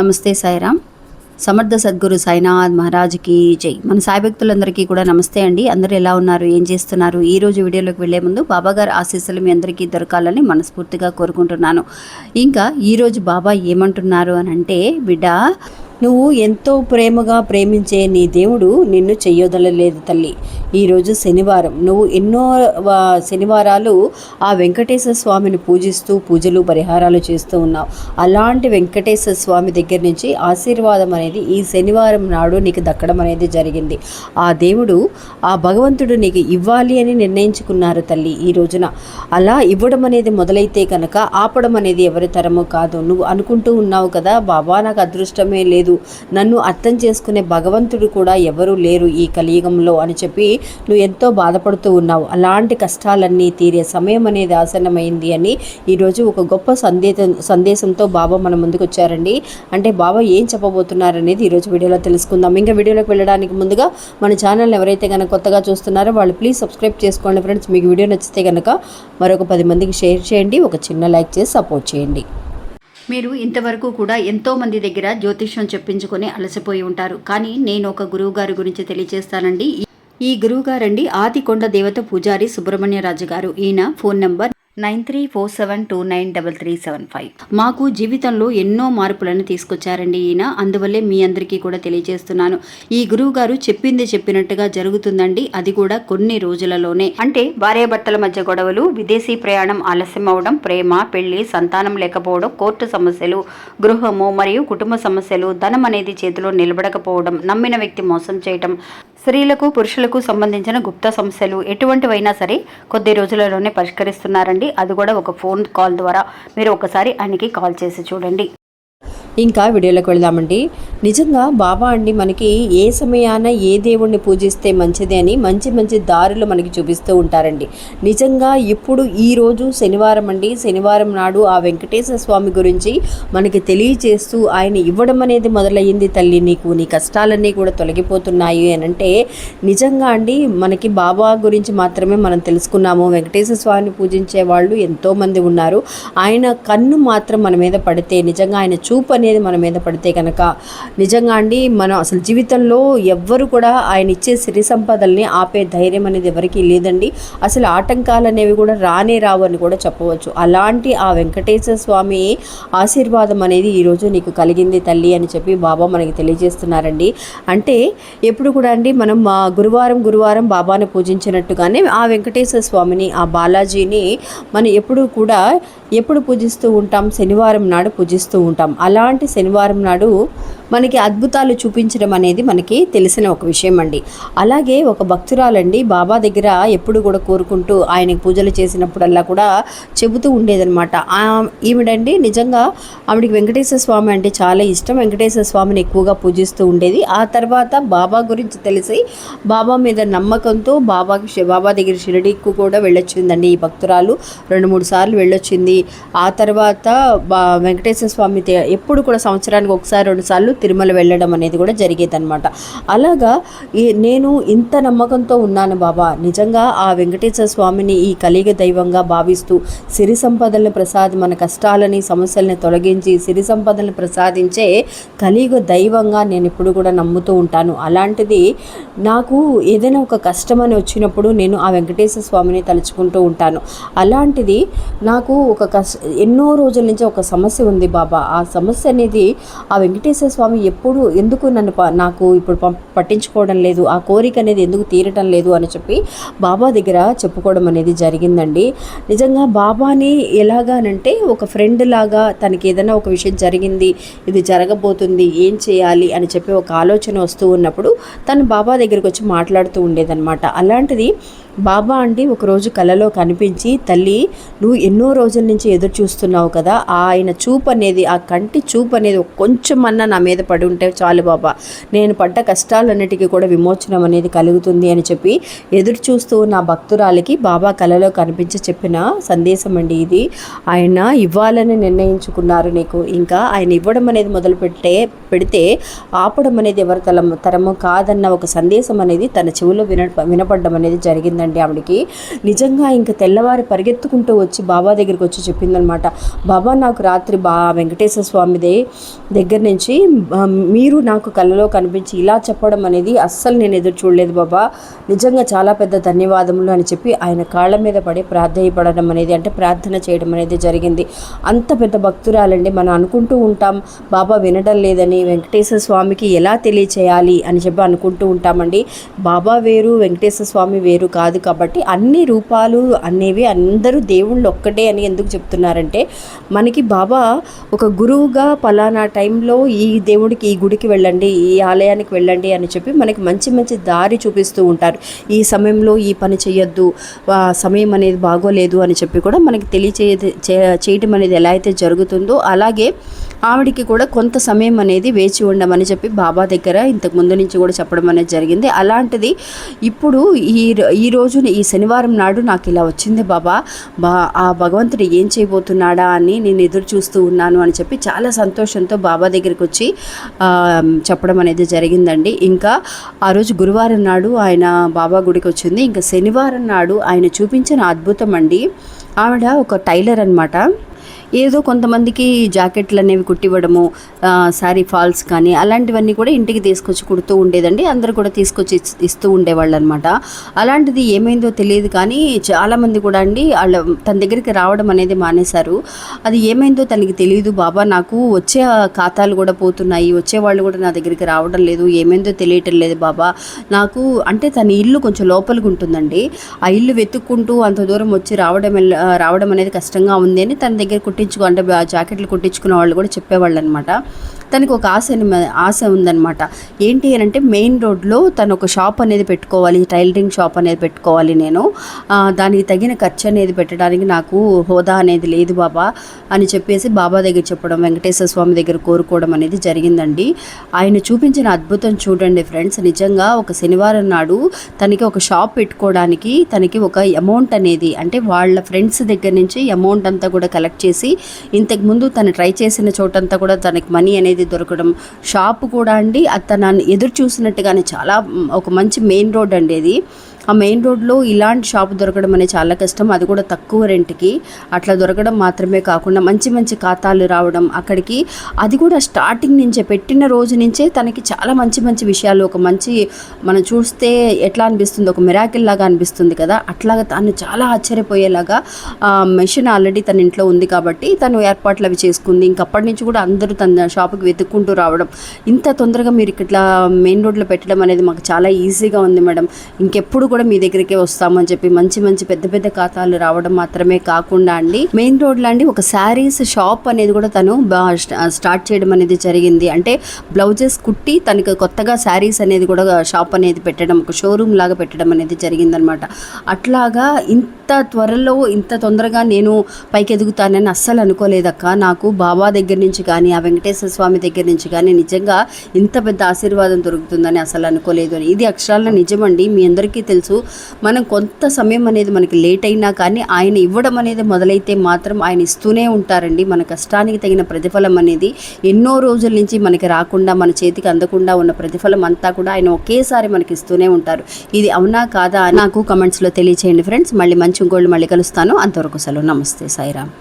నమస్తే సాయిరామ్. సమర్థ సద్గురు సాయినాథ్ మహారాజ్కి జై. మన సాయి భక్తులందరికీ కూడా నమస్తే అండి. అందరూ ఎలా ఉన్నారు, ఏం చేస్తున్నారు? ఈరోజు వీడియోలోకి వెళ్లే ముందు బాబాగారు ఆశీస్సులు మీ అందరికీ దొరకాలని మనస్ఫూర్తిగా కోరుకుంటున్నాను. ఇంకా ఈరోజు బాబా ఏమంటున్నారు అని అంటే, బిడ్డ, నువ్వు ఎంతో ప్రేమగా ప్రేమించే నీ దేవుడు నిన్ను చెయ్యొదలలేదు తల్లి. ఈరోజు శనివారం. నువ్వు ఎన్నో శనివారాలు ఆ వెంకటేశ్వర స్వామిని పూజిస్తూ పూజలు పరిహారాలు చేస్తూ ఉన్నావు. అలాంటి వెంకటేశ్వర స్వామి దగ్గర నుంచి ఆశీర్వాదం అనేది ఈ శనివారం నాడు నీకు దక్కడం అనేది జరిగింది. ఆ దేవుడు, ఆ భగవంతుడు నీకు ఇవ్వాలి అని నిర్ణయించుకున్నారు తల్లి ఈ రోజున. అలా ఇవ్వడం అనేది మొదలైతే కనుక ఆపడం అనేది ఎవరి తరమో కాదు. నువ్వు అనుకుంటూ ఉన్నావు కదా, బాబా నాకు అదృష్టమే లేదు, నన్ను అర్థం చేసుకునే భగవంతుడు కూడా ఎవరూ లేరు ఈ కలియుగంలో అని చెప్పి నువ్వు ఎంతో బాధపడుతూ ఉన్నావు. అలాంటి కష్టాలన్నీ తీరే సమయం అనేది ఆసన్నమైంది అని ఈరోజు ఒక గొప్ప సందేశంతో బాబా మన ముందుకు వచ్చారండి. అంటే బాబా ఏం చెప్పబోతున్నారనేది ఈరోజు వీడియోలో తెలుసుకుందాం. ఇంకా వీడియోలోకి వెళ్ళడానికి ముందుగా మన ఛానల్ ఎవరైతే కనుక కొత్తగా చూస్తున్నారో వాళ్ళు ప్లీజ్ సబ్స్క్రైబ్ చేసుకోండి ఫ్రెండ్స్. మీకు వీడియో నచ్చితే కనుక మరొక 10 మందికి షేర్ చేయండి, ఒక చిన్న లైక్ చేసి సపోర్ట్ చేయండి. మీరు ఇంతవరకు కూడా ఎంతోమంది దగ్గర జ్యోతిష్యం చెప్పించుకొని అలసిపోయి ఉంటారు. కానీ నేను ఒక గురువు గారి గురించి తెలియజేస్తానండి. ఈ గురువు గారండి ఆదికొండ దేవత పూజారి సుబ్రహ్మణ్యరాజు గారు. ఈయన ఫోన్ నంబర్ 9347293375. మాకు జీవితంలో ఎన్నో మార్పులను తీసుకొచ్చారండి ఈయన. అందువల్లే మీ అందరికీ కూడా తెలియజేస్తున్నాను. ఈ గురువు గారు చెప్పింది చెప్పినట్టుగా జరుగుతుందండి. అది కూడా కొన్ని రోజులలోనే. అంటే భార్యాభర్తల మధ్య గొడవలు, విదేశీ ప్రయాణం ఆలస్యం అవడం, ప్రేమ, పెళ్లి, సంతానం లేకపోవడం, కోర్టు సమస్యలు, గృహము మరియు కుటుంబ సమస్యలు, ధనం అనేది చేతిలో నిలబడకపోవడం, నమ్మిన వ్యక్తి మోసం చేయటం, స్త్రీలకు పురుషులకు సంబంధించిన గుప్త సమస్యలు ఎటువంటివైనా సరే కొద్ది రోజులలోనే పరిష్కరిస్తున్నారండి. అది కూడా ఒక ఫోన్ కాల్ ద్వారా. మీరు ఒకసారి ఆయనకి కాల్ చేసి చూడండి. ఇంకా వీడియోలోకి వెళదామండి. నిజంగా బాబా అండి మనకి ఏ సమయాన ఏ దేవుణ్ణి పూజిస్తే మంచిది అని మంచి మంచి దారులు మనకి చూపిస్తూ ఉంటారండి. నిజంగా ఇప్పుడు ఈరోజు శనివారం అండి. శనివారం నాడు ఆ వెంకటేశ్వర స్వామి గురించి మనకి తెలియజేస్తూ ఆయన ఇవ్వడం అనేది మొదలయ్యింది. తల్లి, నీకు నీ కష్టాలన్నీ కూడా తొలగిపోతున్నాయి అని అంటే నిజంగా అండి మనకి బాబా గురించి మాత్రమే మనం తెలుసుకున్నాము. వెంకటేశ్వర స్వామిని పూజించే వాళ్ళు ఎంతోమంది ఉన్నారు. ఆయన కన్ను మాత్రం మన మీద పడితే, నిజంగా ఆయన చూపు అనేది మన మీద పడితే కనుక నిజంగా అండి మనం అసలు జీవితంలో ఎవ్వరు కూడా ఆయన ఇచ్చే సిరి సంపదల్ని ఆపే ధైర్యం అనేది ఎవరికీ లేదండి. అసలు ఆటంకాలు అనేవి కూడా రానే రావు అని కూడా చెప్పవచ్చు. అలాంటి ఆ వెంకటేశ్వర స్వామి ఆశీర్వాదం అనేది ఈరోజు నీకు కలిగింది తల్లి అని చెప్పి బాబా మనకి తెలియజేస్తున్నారండి. అంటే ఎప్పుడు కూడా అండి మనం గురువారం బాబాను పూజించినట్టుగానే ఆ వెంకటేశ్వర స్వామిని, ఆ బాలాజీని మనం ఎప్పుడు పూజిస్తూ ఉంటాం? శనివారం నాడు పూజిస్తూ ఉంటాం. అలాంటి శనివారం నాడు మనకి అద్భుతాలు చూపించడం అనేది మనకి తెలిసిన ఒక విషయం అండి. అలాగే ఒక భక్తురాలండి బాబా దగ్గర ఎప్పుడు కూడా కోరుకుంటూ ఆయనకి పూజలు చేసినప్పుడల్లా కూడా చెబుతూ ఉండేదనమాట. ఈవిడండి నిజంగా ఆవిడికి వెంకటేశ్వర స్వామి అంటే చాలా ఇష్టం. వెంకటేశ్వర స్వామిని ఎక్కువగా పూజిస్తూ ఉండేది. ఆ తర్వాత బాబా గురించి తెలిసి బాబా మీద నమ్మకంతో బాబా దగ్గర షిరిడీకి కూడా వెళ్ళొచ్చిందండి ఈ భక్తురాలు. 2-3 సార్లు వెళ్ళొచ్చింది. ఆ తర్వాత వెంకటేశ్వర స్వామి ఎప్పుడు కూడా సంవత్సరానికి 1-2 సార్లు తిరుమల వెళ్ళడం అనేది కూడా జరిగేదన్నమాట. అలాగా నేను ఇంత నమ్మకంతో ఉన్నాను బాబా. నిజంగా ఆ వెంకటేశ్వర స్వామిని ఈ కలియుగ దైవంగా భావిస్తూ సిరి సంపదలను మన కష్టాలని సమస్యలని తొలగించి సిరి సంపదలను ప్రసాదించే కలియుగ దైవంగా నేను ఎప్పుడు కూడా నమ్ముతూ ఉంటాను. అలాంటిది నాకు ఏదైనా ఒక కష్టం అని వచ్చినప్పుడు నేను ఆ వెంకటేశ్వర స్వామిని తలుచుకుంటూ ఉంటాను. అలాంటిది నాకు ఎన్నో రోజుల నుంచి ఒక సమస్య ఉంది బాబా. ఆ సమస్య అనేది ఆ వెంకటేశ్వర స్వామి ఎందుకు నాకు ఇప్పుడు పట్టించుకోవడం లేదు, ఆ కోరిక అనేది ఎందుకు తీరటం లేదు అని చెప్పి బాబా దగ్గర చెప్పుకోవడం అనేది జరిగిందండి. నిజంగా బాబాని ఎలాగానంటే ఒక ఫ్రెండ్ లాగా తనకి ఏదైనా ఒక విషయం జరిగింది, ఇది జరగబోతుంది, ఏం చేయాలి అని చెప్పి ఒక ఆలోచన వస్తూ ఉన్నప్పుడు తను బాబా దగ్గరికి వచ్చి మాట్లాడుతూ ఉండేదన్నమాట. అలాంటిది బాబా అండి ఒకరోజు కలలో కనిపించి, తల్లి నువ్వు ఎన్నో రోజుల నుంచి ఎదురు చూస్తున్నావు కదా, ఆయన చూపు అనేది, ఆ కంటి చూపు అనేది కొంచెమన్నా నా మీద పడి ఉంటే చాలు బాబా, నేను పడ్డ కష్టాలన్నిటికీ కూడా విమోచనం అనేది కలుగుతుంది అని చెప్పి ఎదురు చూస్తూ నా భక్తురాలికి బాబా కలలో కనిపించి చెప్పిన సందేశం అండి ఇది. ఆయన ఇవ్వాలని నిర్ణయించుకున్నారు నీకు. ఇంకా ఆయన ఇవ్వడం అనేది మొదలు పెడితే ఆపడం అనేది ఎవరి తరమో కాదన్న ఒక సందేశం అనేది తన చెవిలో వినపడడం అనేది జరిగిందండి. జరిగిందండి ఆవిడకి. నిజంగా ఇంకా తెల్లవారి పరిగెత్తుకుంటూ వచ్చి బాబా దగ్గరికి వచ్చి చెప్పిందనమాట, బాబా నాకు రాత్రి వెంకటేశ్వర స్వామి దగ్గర నుంచి మీరు నాకు కళ్ళలో కనిపించి ఇలా చెప్పడం అనేది అస్సలు నేను ఎదురు చూడలేదు బాబా, నిజంగా చాలా పెద్ద ధన్యవాదములు అని చెప్పి ఆయన కాళ్ళ మీద పడి ప్రార్థన అనేది, అంటే ప్రార్థన చేయడం అనేది జరిగింది. అంత పెద్ద భక్తురాలండి. మనం అనుకుంటూ ఉంటాం బాబా వినడం లేదని, వెంకటేశ్వర స్వామికి ఎలా తెలియచేయాలి అని చెప్పి అనుకుంటూ ఉంటామండి. బాబా వేరు, వెంకటేశ్వర స్వామి వేరు కాదు. కాబట్టి అన్ని రూపాలు అనేవి అందరూ దేవుళ్ళు ఒక్కటే అని ఎందుకు చెప్తున్నారంటే, మనకి బాబా ఒక గురువుగా పలానా టైంలో ఈ దేవుడికి ఈ గుడికి వెళ్ళండి, ఈ ఆలయానికి వెళ్ళండి అని చెప్పి మనకి మంచి మంచి దారి చూపిస్తూ ఉంటారు. ఈ సమయంలో ఈ పని చేయొద్దు, సమయం అనేది బాగోలేదు అని చెప్పి కూడా మనకి చేయటం అనేది ఎలా అయితే జరుగుతుందో, అలాగే ఆవిడికి కూడా కొంత సమయం అనేది వేచి ఉండమని చెప్పి బాబా దగ్గర ఇంతకు ముందు నుంచి కూడా చెప్పడం అనేది జరిగింది. అలాంటిది ఇప్పుడు ఈ రోజున ఈ శనివారం నాడు నాకు ఇలా వచ్చింది బాబా, ఆ భగవంతుడు ఏం చేయబోతున్నాడా అని నేను ఎదురు చూస్తూ ఉన్నాను అని చెప్పి చాలా సంతోషంతో బాబా దగ్గరికి వచ్చి చెప్పడం అనేది జరిగిందండి. ఇంకా ఆ రోజు గురువారం నాడు ఆయన బాబా గుడికి వచ్చింది. ఇంకా శనివారం నాడు ఆయన చూపించిన అద్భుతం అండి. ఆవిడ ఒక టైలర్ అనమాట. ఏదో కొంతమందికి జాకెట్లు అనేవి కుట్టివ్వడము, శారీ ఫాల్స్ కానీ అలాంటివన్నీ కూడా ఇంటికి తీసుకొచ్చి కుడుతూ ఉండేదండి. అందరూ కూడా తీసుకొచ్చి ఇస్తూ ఉండేవాళ్ళు అనమాట. అలాంటిది ఏమైందో తెలియదు కానీ చాలామంది కూడా అండి తన దగ్గరికి రావడం అనేది మానేశారు. అది ఏమైందో తనకి తెలియదు. బాబా నాకు వచ్చే ఖాతాలు కూడా పోతున్నాయి, వచ్చేవాళ్ళు కూడా నా దగ్గరికి రావడం లేదు, ఏమైందో తెలియటం లేదు బాబా నాకు. అంటే తన ఇల్లు కొంచెం లోపలికి ఉంటుందండి. ఆ ఇల్లు వెతుక్కుంటూ అంత దూరం వచ్చి రావడం అనేది కష్టంగా ఉంది అని తన దగ్గర అంటే జాకెట్లు కుట్టించుకున్న వాళ్ళు కూడా చెప్పేవాళ్ళు అనమాట. తనకు ఒక ఆశ ఉందన్నమాట. ఏంటి అని అంటే మెయిన్ రోడ్లో తను ఒక షాప్ అనేది పెట్టుకోవాలి, టైలరింగ్ షాప్ అనేది పెట్టుకోవాలి. నేను దానికి తగిన ఖర్చు అనేది పెట్టడానికి నాకు హోదా అనేది లేదు బాబా అని చెప్పేసి బాబా దగ్గర చెప్పడం, వెంకటేశ్వర స్వామి దగ్గర కోరుకోవడం అనేది జరిగిందండి. ఆయన చూపించిన అద్భుతం చూడండి ఫ్రెండ్స్. నిజంగా ఒక శనివారం నాడు తనకి ఒక షాప్ పెట్టుకోవడానికి తనకి ఒక అమౌంట్ అనేది, అంటే వాళ్ళ ఫ్రెండ్స్ దగ్గర నుంచి అమౌంట్ అంతా కూడా కలెక్ట్ చేసి ఇంతకుముందు తను ట్రై చేసిన చోటంతా కూడా తనకి మనీ అనేది దొరకడం, షాప్ కూడా అండి తను ఎదురు చూసినట్టుగానే చాలా ఒక మంచి మెయిన్ రోడ్ అండి అది. ఆ మెయిన్ రోడ్లో ఇలాంటి షాప్ దొరకడం అనేది చాలా కష్టం, అది కూడా తక్కువ రెంట్కి. అట్లా దొరకడం మాత్రమే కాకుండా మంచి మంచి ఖాతాలు రావడం అక్కడికి, అది కూడా స్టార్టింగ్ నుంచే పెట్టిన రోజు నుంచే తనకి చాలా మంచి మంచి విషయాలు, ఒక మంచి మనం చూస్తే ఎట్లా అనిపిస్తుంది, ఒక మిరాకిల్ లాగా అనిపిస్తుంది కదా, అట్లాగా తను చాలా ఆశ్చర్యపోయేలాగా మెషిన్ ఆల్రెడీ తన ఇంట్లో ఉంది కాబట్టి తను ఏర్పాట్లు అవి చేసుకుంది. ఇంకప్పటి నుంచి కూడా అందరూ తన షాప్కి వెతుక్కుంటూ రావడం. ఇంత తొందరగా మీరు ఇట్లా మెయిన్ రోడ్లో పెట్టడం అనేది మాకు చాలా ఈజీగా ఉంది మేడం, ఇంకెప్పుడు కూడా మీ దగ్గరికే వస్తామని చెప్పి మంచి మంచి పెద్ద పెద్ద ఖాతాలు రావడం మాత్రమే కాకుండా అండి, మెయిన్ రోడ్లో అండి ఒక శారీస్ షాప్ అనేది కూడా తను స్టార్ట్ చేయడం అనేది జరిగింది. అంటే బ్లౌజెస్ కుట్టి తనకి కొత్తగా శారీస్ అనేది కూడా షాప్ అనేది పెట్టడం, ఒక షోరూమ్ లాగా పెట్టడం అనేది జరిగిందనమాట. అట్లాగా ఇంత త్వరలో ఇంత తొందరగా నేను పైకి ఎదుగుతానని అస్సలు అనుకోలేదక్క. నాకు బాబా దగ్గర నుంచి కానీ ఆ వెంకటేశ్వర స్వామి దగ్గర నుంచి కానీ నిజంగా ఇంత పెద్ద ఆశీర్వాదం దొరుకుతుందని అసలు అనుకోలేదు అని. ఇది అక్షరాల నిజమండి. మీ అందరికీ తెలుసు, మనం కొంత సమయం అనేది మనకి లేట్ అయినా కానీ ఆయన ఇవ్వడం అనేది మొదలైతే మాత్రం ఆయన ఇస్తూనే ఉంటారండి. మన కష్టానికి తగిన ప్రతిఫలం అనేది ఎన్నో రోజుల నుంచి మనకి రాకుండా, మన చేతికి అందకుండా ఉన్న ప్రతిఫలం అంతా కూడా ఆయన ఒకేసారి మనకి ఇస్తూనే ఉంటారు. ఇది అవునా కాదా నాకు కమెంట్స్లో తెలియచేయండి ఫ్రెండ్స్. మళ్ళీ మంచి ఇంకోళ్ళు మళ్ళీ కలుస్తాను. అంతవరకు సెలవు. నమస్తే, సాయిరామ్.